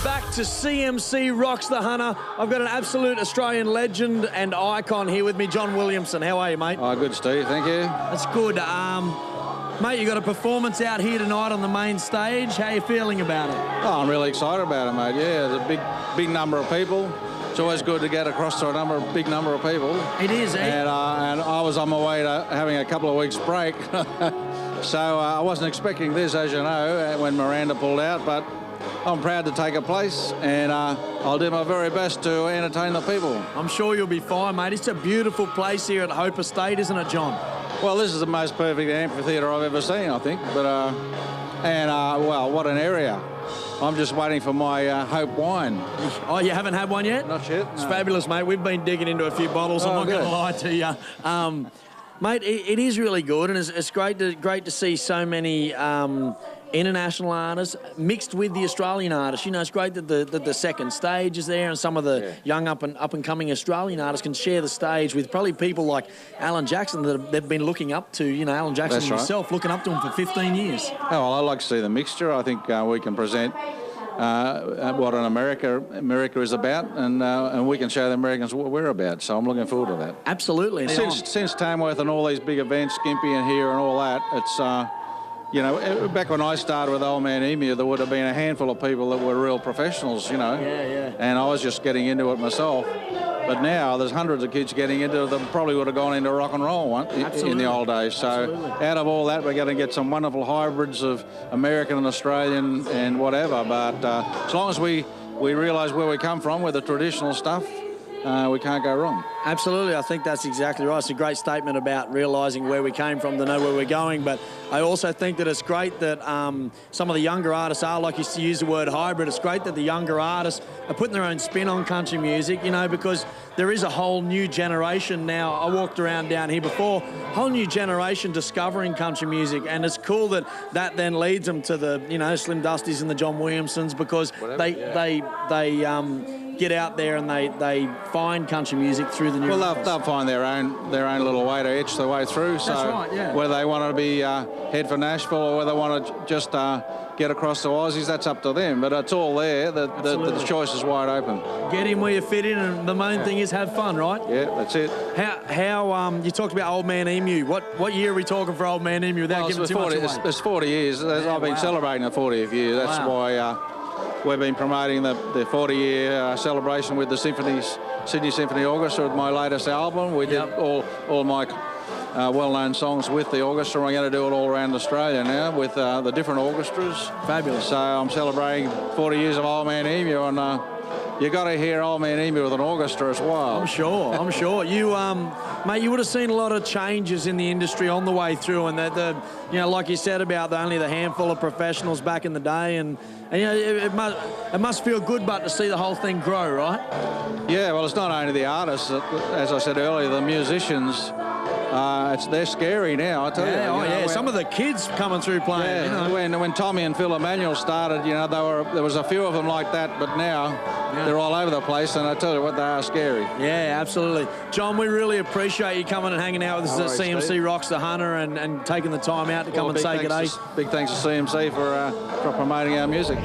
back to CMC Rocks the Hunter. I've got an absolute Australian legend and icon here with me, John Williamson. How are you, mate? Oh, good, Steve. Thank you. That's good. Mate, you got a performance out here tonight on the main stage. How are you feeling about it? Oh, I'm really excited about it, mate. Yeah, there's a big number of people. It's always good to get across to a big number of people. It is, eh? And I was on my way to having a couple of weeks break. So I wasn't expecting this, as you know, when Miranda pulled out, but I'm proud to take a place, and I'll do my very best to entertain the people. I'm sure you'll be fine, mate. It's a beautiful place here at Hope Estate, isn't it, John? Well, this is the most perfect amphitheatre I've ever seen, I think. But well, what an area. I'm just waiting for my Hope wine. Oh, you haven't had one yet? Not yet. It's no. fabulous, mate. We've been digging into a few bottles. I'm not going to lie to you. Mate, it is really good, and it's great to see so many international artists mixed with the Australian artists. You know, it's great that the second stage is there, and some of the young up and coming Australian artists can share the stage with probably people like Alan Jackson that they've been looking up to. You know, Alan Jackson himself, looking up to him for 15 years. Oh, well, I like to see the mixture. I think we can present what an America is about, and we can show the Americans what we're about. So I'm looking forward to that. Absolutely. Since Tamworth and all these big events, Skimpy and here and all that, it's you know, back when I started with Old Man Emu, there would have been a handful of people that were real professionals, you know. Yeah. And I was just getting into it myself. But now there's hundreds of kids getting into it that probably would have gone into rock and roll in the old days. So out of all that, we're going to get some wonderful hybrids of American and Australian and whatever. But as long as we realise where we come from with the traditional stuff, we can't go wrong. Absolutely, I think that's exactly right. It's a great statement about realising where we came from to know where we're going, but I also think that it's great that some of the younger artists are, like you use the word hybrid, it's great that the younger artists are putting their own spin on country music, you know, because there is a whole new generation now. I walked around down here before, whole new generation discovering country music, and it's cool that then leads them to the, you know, Slim Dustys and the John Williamsons, because they get out there and they find country music through the new. Well, they'll find their own little way to etch their way through. So that's right, yeah. Whether they want to be head for Nashville or whether they want to just get across to Aussies, that's up to them. But it's all there. The choice is wide open. Get in where you fit in, and the main thing is have fun, right? Yeah, that's it. How you talked about Old Man Emu. What year are we talking for Old Man Emu without giving too much away? It's 40 years. I've been celebrating the 40th year. That's why we've been promoting the 40-year celebration with the Sydney Symphony Orchestra with my latest album. We did all my well-known songs with the orchestra. We're going to do it all around Australia now with the different orchestras. Fabulous. So I'm celebrating 40 years of Old Man Emu, and you got to hear Old Man Emu with an orchestra as well. I'm sure. You, mate, you would have seen a lot of changes in the industry on the way through, and you know, like you said about only the handful of professionals back in the day, and you know, it must feel good, but to see the whole thing grow, right? Yeah, well, it's not only the artists, as I said earlier, the musicians. They're scary now, I tell you. Yeah, some of the kids coming through playing. Yeah, you know. when Tommy and Phil Emmanuel started, you know, there was a few of them like that, but now they're all over the place, and I tell you what, they are scary. Yeah, absolutely. John, we really appreciate you coming and hanging out with us at CMC Steve. Rocks the Hunter and taking the time out to come and say good day. Big thanks to CMC for promoting our music.